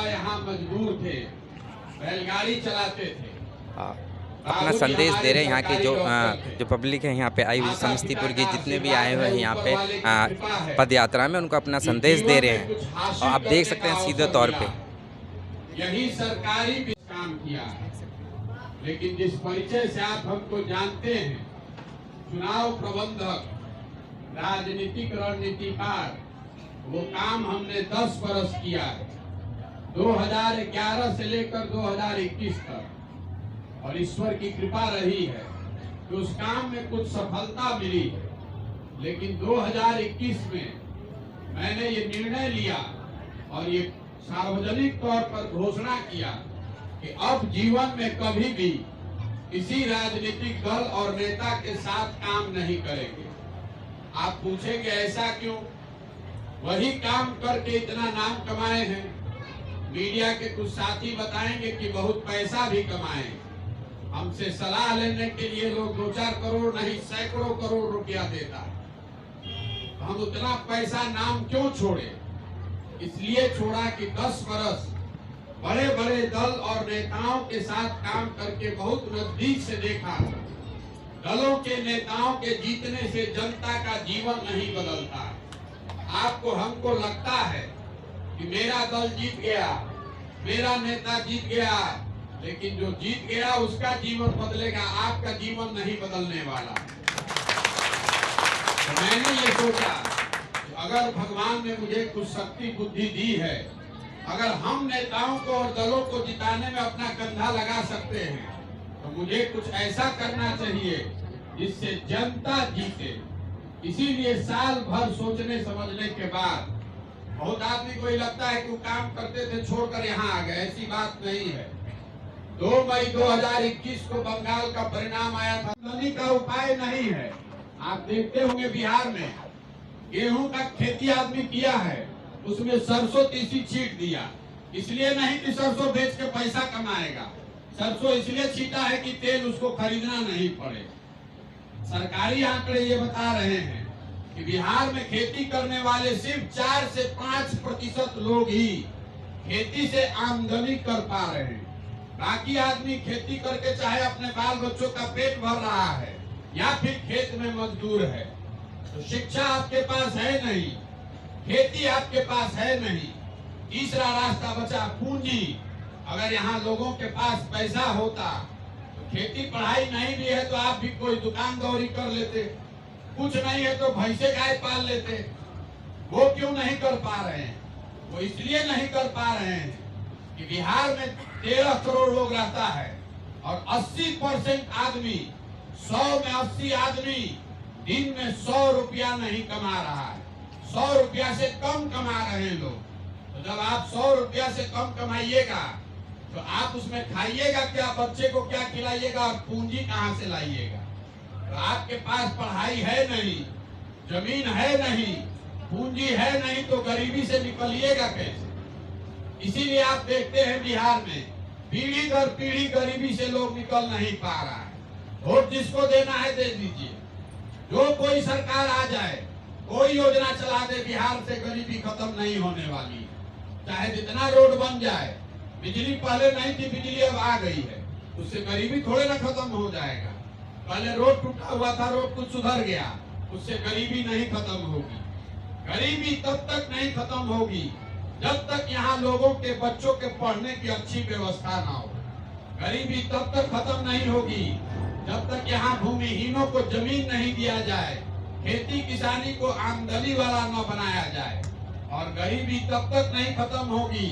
यहाँ मजदूर थे, बैलगाड़ी चलाते थे। अपना संदेश दे रहे हैं। यहाँ की जो पब्लिक है यहाँ पे आई हुई, समस्तीपुर की जितने भी आए हुए हैं यहाँ पे पद यात्रा में, उनको अपना संदेश दे रहे हैं। और आप देख सकते हैं सीधे तौर पे यही सरकारी भी काम किया है। लेकिन जिस परिचय से आप हमको जानते हैं, चुनाव प्रबंधक, राजनीतिक रणनीतिकार, वो काम हमने 10 बरस किया है, 2011 से लेकर 2021 तक। और ईश्वर की कृपा रही है कि उस काम में कुछ सफलता मिली है। लेकिन 2021 में मैंने ये निर्णय लिया और ये सार्वजनिक तौर पर घोषणा किया कि अब जीवन में कभी भी किसी राजनीतिक दल और नेता के साथ काम नहीं करेंगे। आप पूछेंगे ऐसा क्यों? वही काम करके इतना नाम कमाए हैं। मीडिया के कुछ साथी बताएंगे कि बहुत पैसा भी कमाए। हमसे सलाह लेने के लिए लोग 2-4 करोड़ नहीं, सैकड़ों करोड़ रुपया देता है। हम उतना पैसा नाम क्यों छोड़े? इसलिए छोड़ा कि 10 बरस बड़े बड़े दल और नेताओं के साथ काम करके बहुत नजदीक से देखा। दलों के नेताओं के जीतने से जनता का जीवन नहीं बदलता। आपको हमको लगता है कि मेरा दल जीत गया, मेरा नेता जीत गया, लेकिन जो जीत गया उसका जीवन बदलेगा, आपका जीवन नहीं बदलने वाला। तो मैंने ये सोचा कि अगर भगवान ने मुझे कुछ शक्ति बुद्धि दी है, अगर हम नेताओं को और दलों को जिताने में अपना कंधा लगा सकते हैं, तो मुझे कुछ ऐसा करना चाहिए जिससे जनता जीते। इसीलिए साल भर सोचने समझने के बाद, बहुत आदमी को लगता है कि वो काम करते थे छोड़कर यहाँ आ गए, ऐसी बात नहीं है। 2 मई 2021 को बंगाल का परिणाम आया था। आमदनी का उपाय नहीं है। आप देखते होंगे बिहार में गेहूं का खेती आदमी किया है, उसमें सरसों तीसी छींट दिया। इसलिए नहीं कि सरसों बेच के पैसा कमाएगा, सरसों इसलिए छींटा है कि तेल उसको खरीदना नहीं पड़े। सरकारी आंकड़े ये बता रहे हैं कि बिहार में खेती करने वाले सिर्फ 4 से 5% लोग ही खेती से आमदनी कर पा रहे हैं। बाकी आदमी खेती करके चाहे अपने बाल बच्चों का पेट भर रहा है या फिर खेत में मजदूर है। तो शिक्षा आपके पास है नहीं, खेती आपके पास है नहीं। तीसरा रास्ता बचा पूंजी। अगर यहाँ लोगों के पास पैसा होता तो खेती पढ़ाई नहीं भी है तो आप भी कोई दुकान दौरी कर लेते, कुछ नहीं है तो भैंसे गाय पाल लेते। वो क्यों नहीं कर पा रहे हैं? वो इसलिए नहीं कर पा रहे हैं कि बिहार में 13 करोड़ लोग रहता है और 80% आदमी, 100 में 80 आदमी दिन में 100 रुपया नहीं कमा रहा है। 100 रुपया से कम कमा रहे हैं लोग। तो जब आप 100 रुपया से कम कमाइएगा तो आप उसमें खाइएगा क्या, बच्चे को क्या खिलाइएगा और पूंजी कहाँ से लाइएगा? तो आपके पास पढ़ाई है नहीं, जमीन है नहीं, पूंजी है नहीं, तो गरीबी से निकलिएगा कैसे? इसीलिए आप देखते हैं बिहार में पीढ़ी दर पीढ़ी गरीबी से लोग निकल नहीं पा रहा है। वोट जिसको देना है दे दीजिए, जो कोई सरकार आ जाए, कोई योजना चला दे, बिहार से गरीबी खत्म नहीं होने वाली। चाहे जितना रोड बन जाए, बिजली पहले नहीं थी, बिजली अब आ गई है, उससे गरीबी थोड़े ना खत्म हो जाएगा। पहले रोड टूटा हुआ था, रोड कुछ सुधर गया, उससे गरीबी नहीं खत्म होगी। गरीबी तब तक नहीं खत्म होगी जब तक यहाँ लोगों के बच्चों के पढ़ने की अच्छी व्यवस्था ना हो। गरीबी तब तक खत्म नहीं होगी जब तक यहाँ भूमिहीनों को जमीन नहीं दिया जाए, खेती किसानी को आमदनी वाला न बनाया जाए। और गरीबी तब तक नहीं खत्म होगी